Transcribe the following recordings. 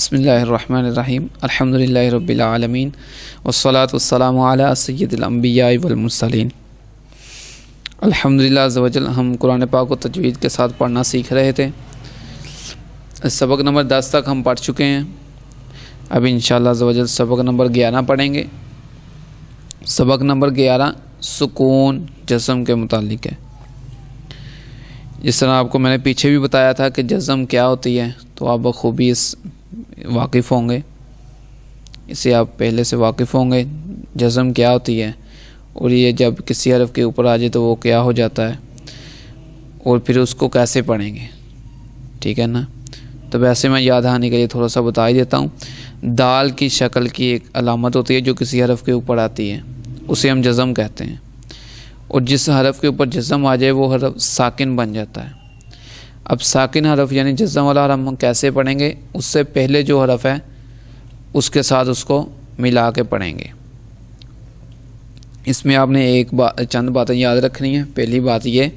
बिस्मिल्लाहिर्रहमानिर्रहीम अल्हम्दुलिल्लाहि रब्बिल आलमीन वस्सलातु वस्सलामु अला सय्यिदिल अंबियाइ वल मुरसलीन। अल्हम्दुलिल्लाह अज़्ज़ा वजल हम कुरान पाक को तजवीद के साथ पढ़ना सीख रहे थे। सबक नंबर 10 तक हम पढ़ चुके हैं। अब इंशाअल्लाह अज़्ज़ा वजल सबक नंबर 11 पढ़ेंगे। सबक नंबर 11 सुकून जज़्म के मुतालिक है। जिस तरह आपको मैंने पीछे भी बताया था कि जज़्म क्या होती है, तो आप बखूबी इस वाकिफ़ होंगे, इससे आप पहले से वाकिफ़ होंगे जज़्म क्या होती है और ये जब किसी हरफ के ऊपर आ जाए तो वो क्या हो जाता है और फिर उसको कैसे पढ़ेंगे। ठीक है ना। तो वैसे मैं याद आने के लिए थोड़ा सा बता ही देता हूँ। दाल की शक्ल की एक अलामत होती है जो किसी हरफ के ऊपर आती है, उसे हम जज़्म कहते हैं। और जिस हरफ के ऊपर जज़्म आ जाए वो हरफ साकिन बन जाता है। अब साकिन हरफ यानी जज़्म वाला हरफ हम कैसे पढ़ेंगे, उससे पहले जो हरफ है उसके साथ उसको मिला के पढ़ेंगे। इसमें आपने चंद बातें याद रखनी है। पहली बात ये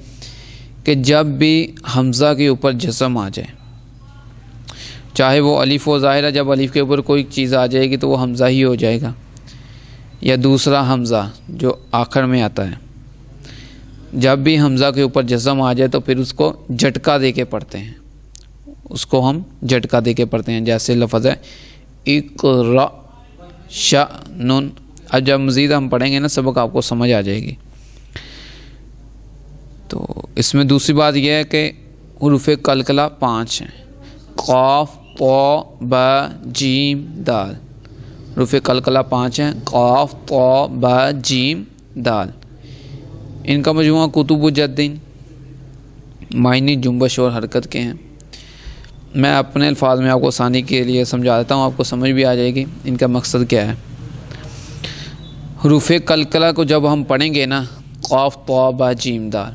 कि जब भी हमज़ा के ऊपर जज़्म आ जाए, चाहे वो अलिफ व ज़ाहिर है, जब अलिफ के ऊपर कोई चीज़ आ जाएगी तो वो हमज़ा ही हो जाएगा, या दूसरा हमज़ा जो आखिर में आता है। जब भी हमज़ा के ऊपर जज़्म आ जाए तो फिर उसको झटका दे के पढ़ते हैं, उसको हम झटका दे के पढ़ते हैं। जैसे लफ्ज़ है इक़रा शानुन। अब जब मज़ीद हम पढ़ेंगे ना सबक आपको समझ आ जाएगी। तो इसमें दूसरी बात यह है कि हुरूफ़े कलकला 5 हैं। क़ाफ़ ता बा जीम दाल। हुरूफ़े कलकला 5 हैं। क़ाफ़ ता बा जीम दाल। इनका मजमूआ कुतुबुज्जद्दीन मायनी जुम्बश और हरकत के हैं। मैं अपने अल्फाज में आपको आसानी के लिए समझा देता हूँ, आपको समझ भी आ जाएगी इनका मकसद क्या है। हुरूफ़े कलकला को जब हम पढ़ेंगे ना, क़ाफ़ ता बा जीम दाल,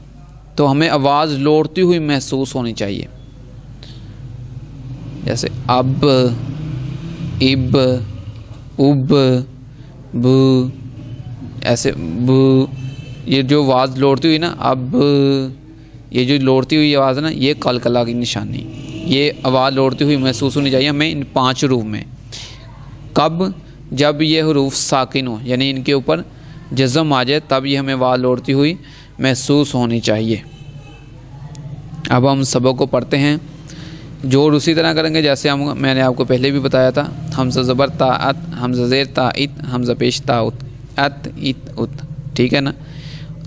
तो हमें आवाज़ लौटती हुई महसूस होनी चाहिए। जैसे अब, इब, उब, ब, ऐसे ब, ये जो आवाज़ लौटती हुई ना, अब ये जो लौटती हुई आवाज़ है ना, ये कलकला की निशानी। ये आवाज़ लौटती हुई महसूस होनी चाहिए हमें इन 5 हरूफ में। कब? जब ये हरूफ साकिन हो, यानी इनके ऊपर जज़्म आ जाए, तब ये हमें आवाज़ लौटती हुई महसूस होनी चाहिए। अब हम सबक को पढ़ते हैं। जोड़ उसी तरह करेंगे जैसे मैंने आपको पहले भी बताया था। हमज़ा ज़बर ता अत, हमज़ा ज़ेर ता इत, हमज़ा पेश ता उत, अत इत उत। ठीक है ना।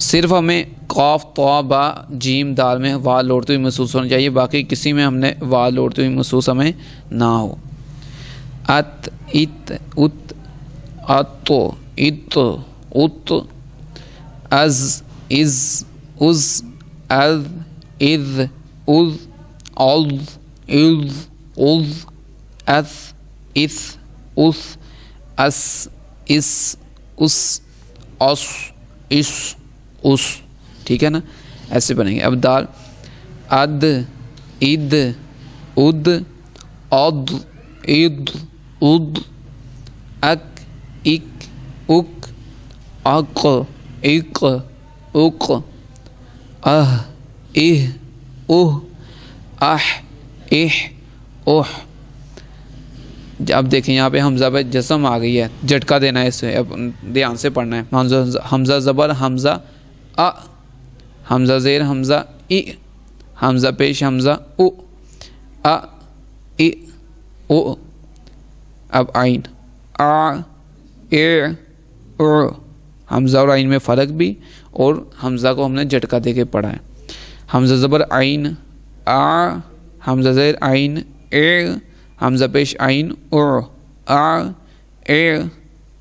सिर्फ हमें क़ाफ़ ता बा जीम दाल में वाल लौटती हुई महसूस होनी चाहिए, बाकी किसी में हमने वाल लौटती हुई महसूस हमें ना हो। अत इत उत, अत इत उत, अज़ इज़ उज़, अज़ इज़ उज़, औज़ इज़ उज़, अस इस उस, अस इस उस, अस इस उस। ठीक है ना। ऐसे बनेंगे। अब दाल अद, इद, उद, औद, इद, उद, अक, इक, उक, अक, इक, उक, अह, इह, उह, आह, इह, ओह। अब देखें यहाँ पे हमज़ा पे जज़्म आ गई है, झटका देना है इसे। अब ध्यान से पढ़ना है। हमज़ा ज़बर हमज़ा अ, हमज़ा ज़ेर हमज़ा इ, हमज़ा पेश हमज़ा उ, अ इ उ। अब आइन आ ए उ। हमज़ा और आइन में फ़र्क भी, और हमज़ा को हमने झटका दे के पढ़ा है। हमज़ा ज़बर आइन आ, हमज़ा ज़ेर आइन ए, हमज़ा पेश आइन उर, आ ए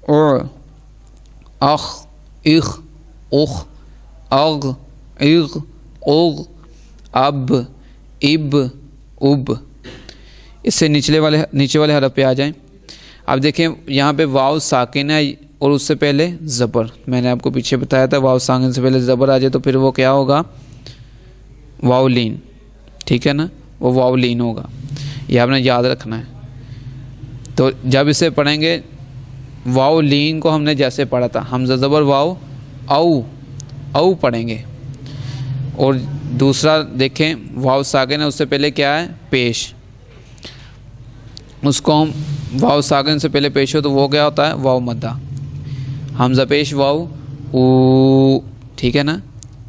उर, अख इख उख, अग इग उग, अब इब उब। इससे नीचे वाले हरफ पे आ जाएं। अब देखें यहाँ पे वाव साकिन है और उससे पहले ज़बर। मैंने आपको पीछे बताया था वाव साकिन से पहले ज़बर आ जाए तो फिर वो क्या होगा, वाव लीन। ठीक है ना, वो वाव लीन होगा। ये आपने याद रखना है। तो जब इसे पढ़ेंगे, वाव लीन को हमने जैसे पढ़ा था, हमज़ा ज़बर वाव औ, औ पढ़ेंगे। और दूसरा देखें वाव साकिन है, उससे पहले क्या है, पेश। उसको हम वाव साकिन से पहले पेश हो तो वो क्या होता है, वाव मद्दा। हमजा पेश वाव ऊ, ठीक है ना,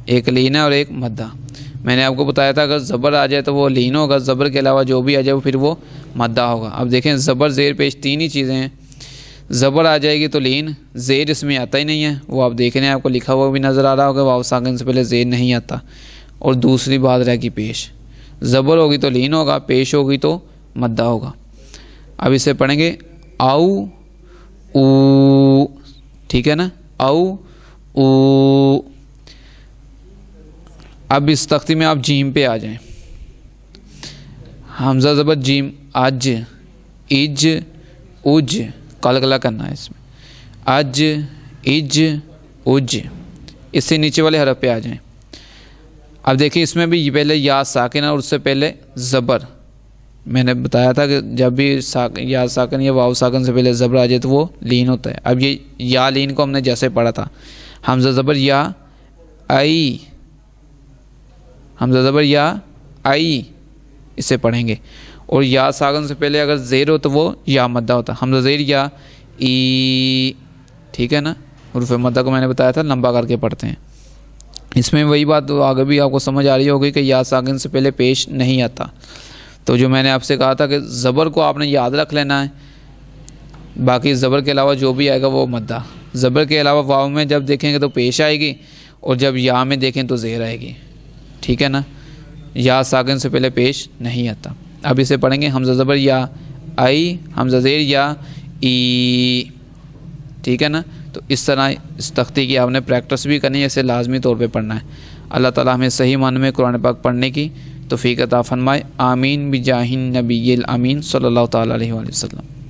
एक लीन है और एक मद्दा। मैंने आपको बताया था अगर ज़बर आ जाए तो वो लीन होगा, ज़बर के अलावा जो भी आ जाए फिर वो मद्दा होगा। अब देखें ज़बर ज़ेर पेश तीन ही चीज़ें हैं। ज़बर आ जाएगी तो लीन, ज़ेर इसमें आता ही नहीं है, वो आप देख रहे हैं, आपको लिखा हुआ भी नज़र आ रहा होगा वाव साकिन से पहले ज़ेर नहीं आता। और दूसरी बात रहेगी पेश, ज़बर होगी तो लीन होगा, पेश होगी तो मद्दा होगा। अब इसे पढ़ेंगे आउ ऊ, ठीक है ना, आउ ऊ। अब इस तख्ती में आप जीम पे आ जाएं। हमजा ज़बर जीम, अज, इज, उज, कलकला करना है इसमें, अज, इज, उज। इससे नीचे वाले हरफ पे आ जाएं। अब देखिए इसमें भी पहले या साकिन और उससे पहले ज़बर। मैंने बताया था कि जब भी या साकिन या वाव साकिन से पहले ज़बर आ जाए तो वो लीन होता है। अब ये या लीन को हमने जैसे पढ़ा था, हमजा ज़बर या आई, हमजा ज़बर या आई, इसे पढ़ेंगे। और या साकिन से पहले अगर ज़ेर हो तो वो या मद्दा होता है, हमजा ज़ेर या ई, ठीक है ना। हुरूफ़ मद्दा को मैंने बताया था लंबा करके पढ़ते हैं। इसमें वही बात तो आगे भी आपको समझ आ रही होगी कि या साकिन से पहले पेश नहीं आता। तो जो मैंने आपसे कहा था कि ज़बर को आपने याद रख लेना है, बाकी ज़बर के अलावा जो भी आएगा वो मद्दा। ज़बर के अलावा वाव में जब देखेंगे तो पेश आएगी, और जब या में देखें तो ज़ेर आएगी, ठीक है ना। या साकिन से पहले पेश नहीं आता। अब इसे पढ़ेंगे हमजा ज़बर या आई, हमजा ज़ेर या ई, ठीक है ना। तो इस तरह इस तख्ती की आपने प्रैक्टिस भी करनी है, इसे लाजमी तौर पे पढ़ना है। अल्लाह ताला हमें सही माने में कुरान पाक पढ़ने की तौफीक अता फरमाए। आमीन बिजाहिन नबील अमीन सल्लल्लाहु तआला अलैहि वसल्लम।